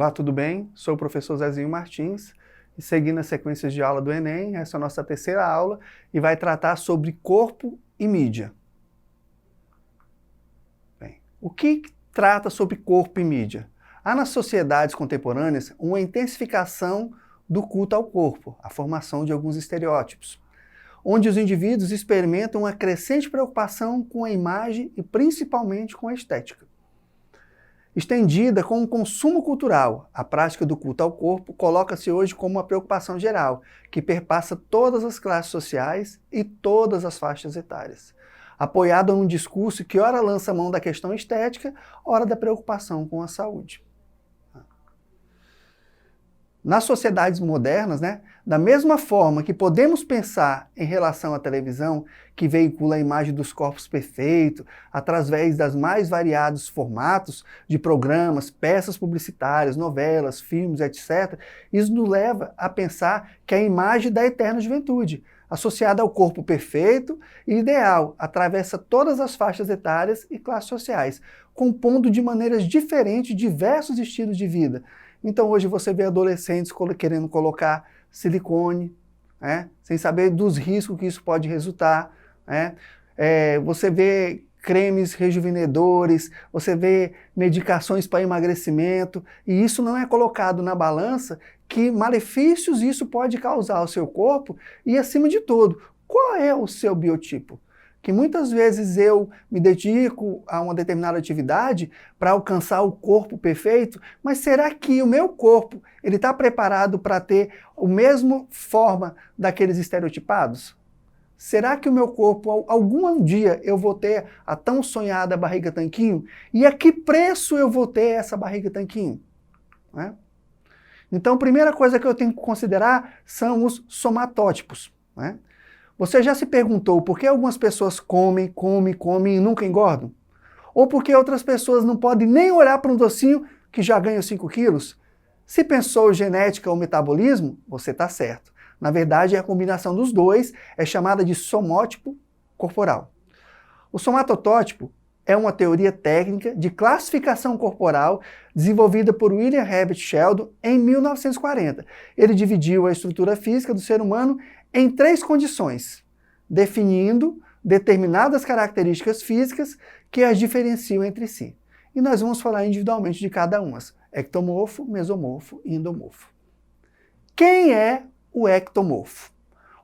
Olá, tudo bem? Sou o professor Zezinho Martins e seguindo as sequências de aula do Enem, essa é a nossa terceira aula e vai tratar sobre corpo e mídia. Bem, o que trata sobre corpo e mídia? Há nas sociedades contemporâneas uma intensificação do culto ao corpo, a formação de alguns estereótipos, onde os indivíduos experimentam uma crescente preocupação com a imagem e principalmente com a estética. Estendida com o consumo cultural, a prática do culto ao corpo coloca-se hoje como uma preocupação geral, que perpassa todas as classes sociais e todas as faixas etárias, apoiada num discurso que ora lança mão da questão estética, ora da preocupação com a saúde. Nas sociedades modernas, da mesma forma que podemos pensar em relação à televisão, que veicula a imagem dos corpos perfeitos, através das mais variados formatos de programas, peças publicitárias, novelas, filmes, etc., isso nos leva a pensar que a imagem da eterna juventude, associada ao corpo perfeito e ideal, atravessa todas as faixas etárias e classes sociais, compondo de maneiras diferentes diversos estilos de vida. Então hoje você vê adolescentes querendo colocar silicone, sem saber dos riscos que isso pode resultar. Você vê cremes rejuvenescedores, você vê medicações para emagrecimento, e isso não é colocado na balança que malefícios isso pode causar ao seu corpo e, acima de tudo, qual é o seu biotipo? Que muitas vezes eu me dedico a uma determinada atividade para alcançar o corpo perfeito, mas será que o meu corpo ele está preparado para ter a mesma forma daqueles estereotipados? Será que o meu corpo, algum dia, eu vou ter a tão sonhada barriga tanquinho? E a que preço eu vou ter essa barriga tanquinho? Então, a primeira coisa que eu tenho que considerar são os somatótipos. Você já se perguntou por que algumas pessoas comem e nunca engordam? Ou por que outras pessoas não podem nem olhar para um docinho que já ganham 5 quilos? Se pensou genética ou metabolismo, você está certo. Na verdade, a combinação dos dois é chamada de somótipo corporal. O somatotótipo é uma teoria técnica de classificação corporal desenvolvida por William Herbert Sheldon em 1940. Ele dividiu a estrutura física do ser humano em 3 condições, definindo determinadas características físicas que as diferenciam entre si. E nós vamos falar individualmente de cada uma: ectomorfo, mesomorfo e endomorfo. Quem é o ectomorfo?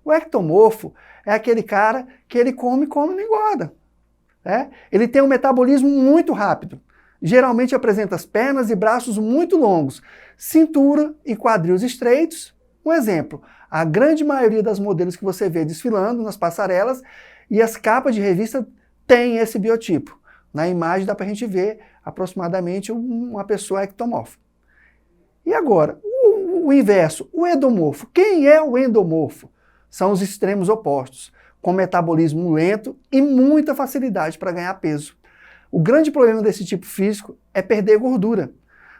O ectomorfo é aquele cara que ele come e não engorda. Ele tem um metabolismo muito rápido. Geralmente apresenta as pernas e braços muito longos, cintura e quadris estreitos. Um exemplo, a grande maioria das modelos que você vê desfilando nas passarelas e as capas de revista têm esse biotipo. Na imagem dá para a gente ver aproximadamente uma pessoa ectomorfa. E agora, o inverso, o endomorfo. Quem é o endomorfo? São os extremos opostos, com metabolismo lento e muita facilidade para ganhar peso. O grande problema desse tipo físico é perder gordura.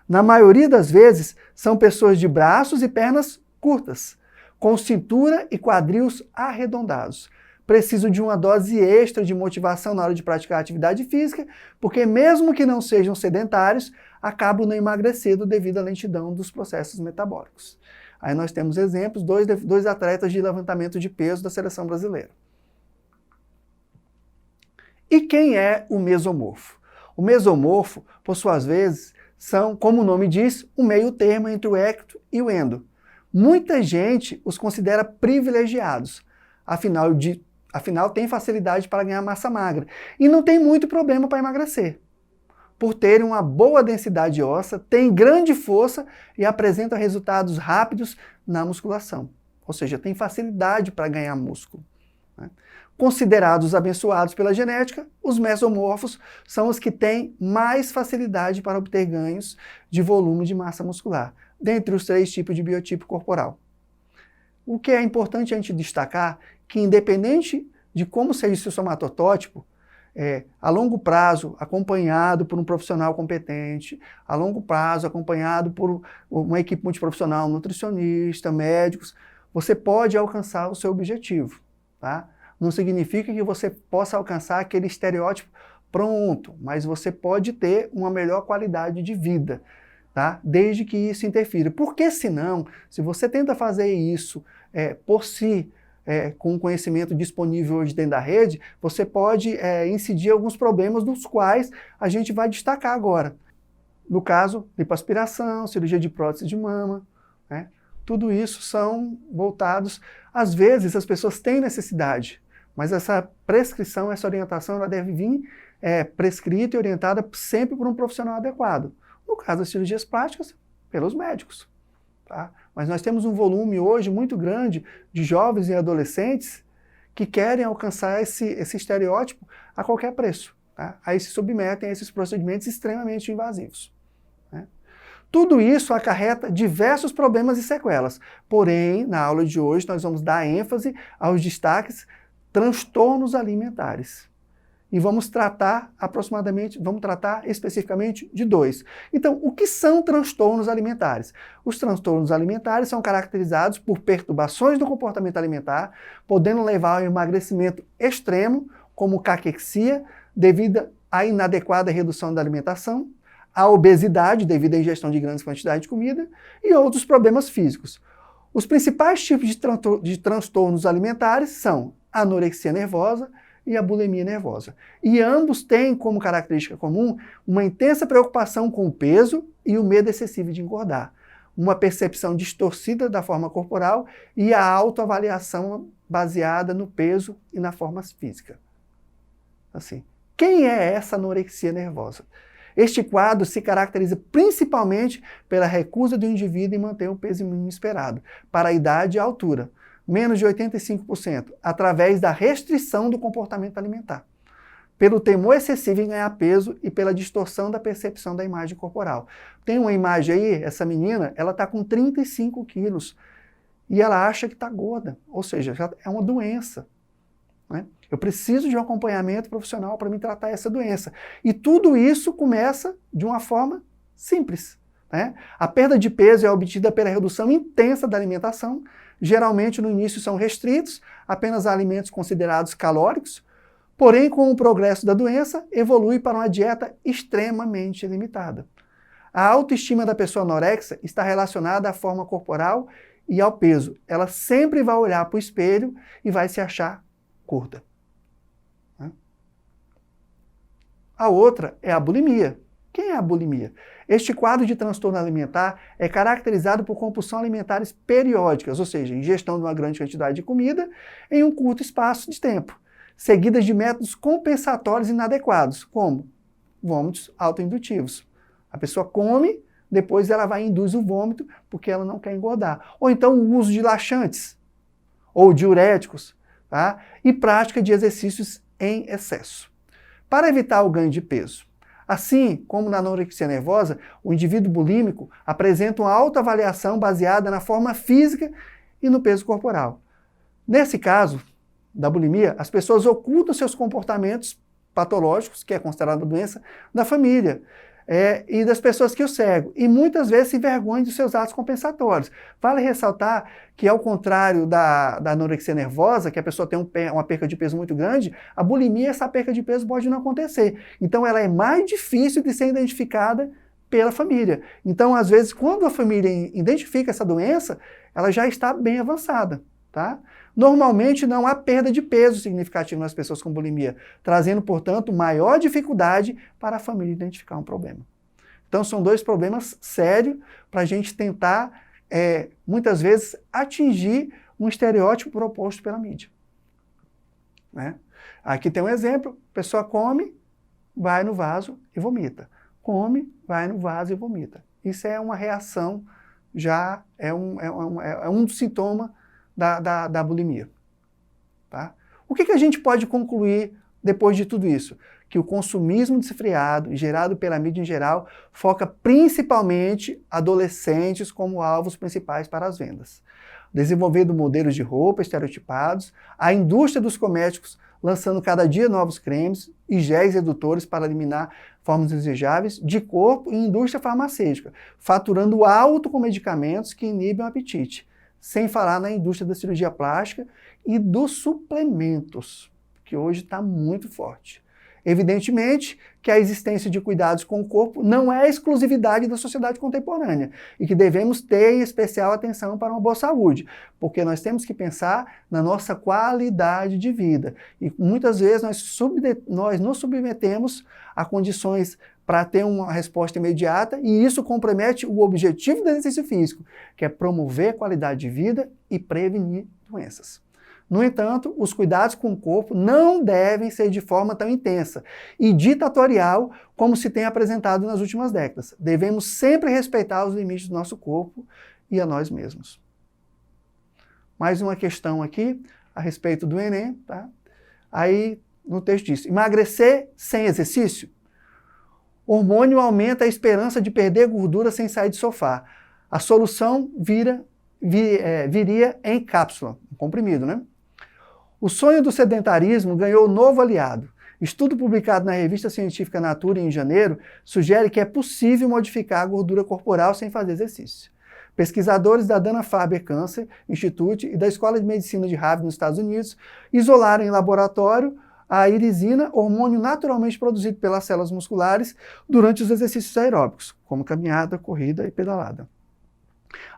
Na maioria das vezes, são pessoas de braços e pernas curtas, com cintura e quadris arredondados. Precisam de uma dose extra de motivação na hora de praticar atividade física, porque mesmo que não sejam sedentários, acabam não emagrecendo devido à lentidão dos processos metabólicos. Aí nós temos exemplos, dois atletas de levantamento de peso da seleção brasileira. E quem é o mesomorfo? O mesomorfo, por suas vezes, são, como o nome diz, um meio termo entre o ecto e o endo. Muita gente os considera privilegiados, afinal tem facilidade para ganhar massa magra e não tem muito problema para emagrecer. Por terem uma boa densidade óssea, têm grande força e apresentam resultados rápidos na musculação. Ou seja, tem facilidade para ganhar músculo. Considerados abençoados pela genética, os mesomorfos são os que têm mais facilidade para obter ganhos de volume de massa muscular, dentre os 3 tipos de biotipo corporal. O que é importante a gente destacar que, independente de como seja o seu somatotótipo, a longo prazo, acompanhado por um profissional competente, a longo prazo, acompanhado por uma equipe multiprofissional, nutricionista, médicos, você pode alcançar o seu objetivo. Não significa que você possa alcançar aquele estereótipo pronto, mas você pode ter uma melhor qualidade de vida. tá? Desde que isso interfira. Porque senão, se você tenta fazer isso por si, com o conhecimento disponível hoje dentro da rede, você pode incidir alguns problemas dos quais a gente vai destacar agora. No caso, lipoaspiração, cirurgia de prótese de mama, né? Tudo isso são voltados, às vezes as pessoas têm necessidade, mas essa prescrição, essa orientação, ela deve vir prescrita e orientada sempre por um profissional adequado. No caso das cirurgias plásticas, pelos médicos. Tá? Mas nós temos um volume hoje muito grande de jovens e adolescentes que querem alcançar esse estereótipo a qualquer preço. Tá? Aí se submetem a esses procedimentos extremamente invasivos. Né? Tudo isso acarreta diversos problemas e sequelas. Porém, na aula de hoje, nós vamos dar ênfase aos destaques transtornos alimentares. E vamos tratar especificamente de 2. Então, o que são transtornos alimentares? Os transtornos alimentares são caracterizados por perturbações do comportamento alimentar, podendo levar ao emagrecimento extremo, como caquexia, devido à inadequada redução da alimentação, a obesidade, devido à ingestão de grandes quantidades de comida, e outros problemas físicos. Os principais tipos de transtornos alimentares são a anorexia nervosa e a bulimia nervosa. E ambos têm como característica comum uma intensa preocupação com o peso e o medo excessivo de engordar, uma percepção distorcida da forma corporal e a autoavaliação baseada no peso e na forma física. Assim, quem é essa anorexia nervosa? Este quadro se caracteriza principalmente pela recusa do indivíduo em manter o peso mínimo esperado, para a idade e a altura, menos de 85%, através da restrição do comportamento alimentar, pelo temor excessivo em ganhar peso e pela distorção da percepção da imagem corporal. Tem uma imagem aí, essa menina, ela está com 35 quilos e ela acha que está gorda, ou seja, já é uma doença. Né? Eu preciso de um acompanhamento profissional para me tratar essa doença. E tudo isso começa de uma forma simples. Né? A perda de peso é obtida pela redução intensa da alimentação. Geralmente no início são restritos apenas a alimentos considerados calóricos, porém com o progresso da doença evolui para uma dieta extremamente limitada. A autoestima da pessoa anorexa está relacionada à forma corporal e ao peso. Ela sempre vai olhar para o espelho e vai se achar gorda. A outra é a bulimia. Quem é a bulimia? Este quadro de transtorno alimentar é caracterizado por compulsões alimentares periódicas, ou seja, ingestão de uma grande quantidade de comida em um curto espaço de tempo, seguidas de métodos compensatórios inadequados, como vômitos autoindutivos. A pessoa come, depois ela vai e induz o vômito porque ela não quer engordar. Ou então o uso de laxantes ou diuréticos, tá? E prática de exercícios em excesso, para evitar o ganho de peso. Assim como na anorexia nervosa, o indivíduo bulímico apresenta uma autoavaliação baseada na forma física e no peso corporal. Nesse caso da bulimia, as pessoas ocultam seus comportamentos patológicos, que é considerada doença, da família e das pessoas que o cercam, e muitas vezes se envergonham de seus atos compensatórios. Vale ressaltar que, ao contrário da anorexia nervosa, que a pessoa tem uma perca de peso muito grande, a bulimia, essa perca de peso pode não acontecer. Então ela é mais difícil de ser identificada pela família. Então, às vezes, quando a família identifica essa doença, ela já está bem avançada. Tá? Normalmente não há perda de peso significativa nas pessoas com bulimia, trazendo, portanto, maior dificuldade para a família identificar um problema. Então são 2 problemas sérios para a gente tentar, muitas vezes, atingir um estereótipo proposto pela mídia. Né? Aqui tem um exemplo, a pessoa come, vai no vaso e vomita. Come, vai no vaso e vomita. Isso é uma reação, já é um sintoma da bulimia. Tá? O que a gente pode concluir depois de tudo isso? Que o consumismo desenfreado, gerado pela mídia em geral, foca principalmente adolescentes como alvos principais para as vendas. Desenvolvendo modelos de roupa estereotipados, a indústria dos cosméticos lançando cada dia novos cremes e géis redutores para eliminar formas indesejáveis de corpo, e indústria farmacêutica, faturando alto com medicamentos que inibem o apetite. Sem falar na indústria da cirurgia plástica e dos suplementos, que hoje está muito forte. Evidentemente que a existência de cuidados com o corpo não é exclusividade da sociedade contemporânea e que devemos ter em especial atenção para uma boa saúde, porque nós temos que pensar na nossa qualidade de vida. E muitas vezes nós nos submetemos a condições para ter uma resposta imediata e isso compromete o objetivo do exercício físico, que é promover qualidade de vida e prevenir doenças. No entanto, os cuidados com o corpo não devem ser de forma tão intensa e ditatorial como se tem apresentado nas últimas décadas. Devemos sempre respeitar os limites do nosso corpo e a nós mesmos. Mais uma questão aqui a respeito do Enem, tá? Aí no texto diz, emagrecer sem exercício? Hormônio aumenta a esperança de perder gordura sem sair do sofá. A solução viria em cápsula, um comprimido, né? O sonho do sedentarismo ganhou novo aliado. Estudo publicado na revista científica Nature em janeiro sugere que é possível modificar a gordura corporal sem fazer exercício. Pesquisadores da Dana-Farber Cancer Institute e da Escola de Medicina de Harvard nos Estados Unidos isolaram em laboratório a irisina, hormônio naturalmente produzido pelas células musculares durante os exercícios aeróbicos, como caminhada, corrida e pedalada.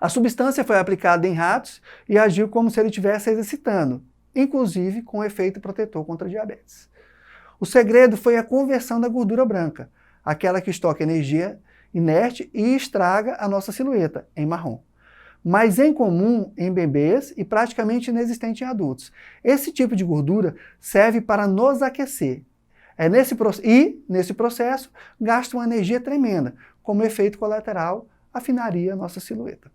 A substância foi aplicada em ratos e agiu como se ele estivesse exercitando, inclusive com efeito protetor contra a diabetes. O segredo foi a conversão da gordura branca, aquela que estoca energia inerte e estraga a nossa silhueta, em marrom. Mas é incomum em bebês e praticamente inexistente em adultos. Esse tipo de gordura serve para nos aquecer. Nesse processo, gasta uma energia tremenda. Como efeito colateral, afinaria a nossa silhueta.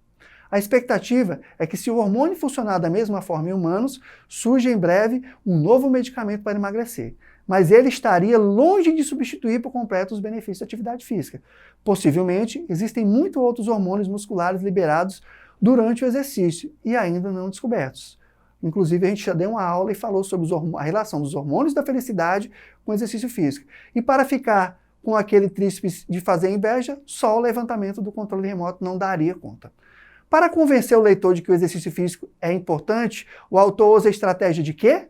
A expectativa é que se o hormônio funcionar da mesma forma em humanos, surja em breve um novo medicamento para emagrecer. Mas ele estaria longe de substituir por completo os benefícios da atividade física. Possivelmente, existem muitos outros hormônios musculares liberados durante o exercício e ainda não descobertos. Inclusive, a gente já deu uma aula e falou sobre a relação dos hormônios da felicidade com o exercício físico. E para ficar com aquele tríceps de fazer inveja, só o levantamento do controle remoto não daria conta. Para convencer o leitor de que o exercício físico é importante, o autor usa a estratégia de quê?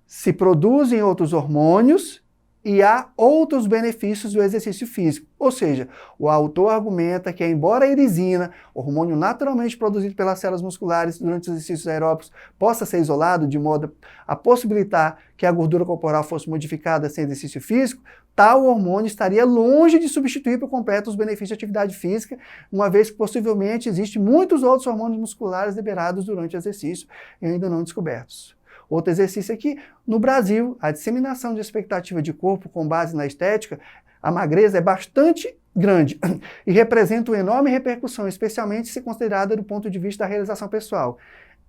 Se produzem outros hormônios e há outros benefícios do exercício físico. Ou seja, o autor argumenta que, embora a irisina, hormônio naturalmente produzido pelas células musculares durante os exercícios aeróbicos, possa ser isolado de modo a possibilitar que a gordura corporal fosse modificada sem exercício físico, tal hormônio estaria longe de substituir por completo os benefícios de atividade física, uma vez que possivelmente existem muitos outros hormônios musculares liberados durante o exercício e ainda não descobertos. Outro exercício aqui, no Brasil, a disseminação de expectativa de corpo com base na estética, a magreza é bastante grande e representa uma enorme repercussão, especialmente se considerada do ponto de vista da realização pessoal.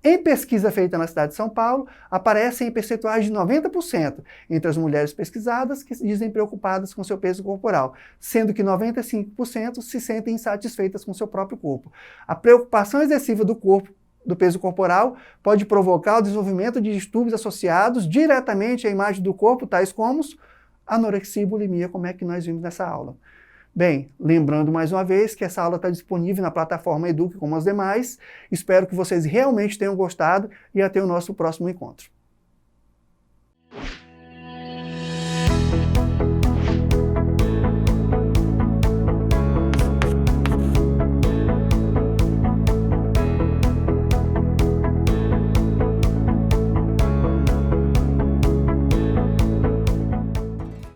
Em pesquisa feita na cidade de São Paulo, aparecem em percentuais de 90% entre as mulheres pesquisadas que se dizem preocupadas com seu peso corporal, sendo que 95% se sentem insatisfeitas com seu próprio corpo. A preocupação excessiva do peso corporal pode provocar o desenvolvimento de distúrbios associados diretamente à imagem do corpo, tais como anorexia e bulimia, como é que nós vimos nessa aula. Bem, lembrando mais uma vez que essa aula está disponível na plataforma Eduque como as demais. Espero que vocês realmente tenham gostado e até o nosso próximo encontro.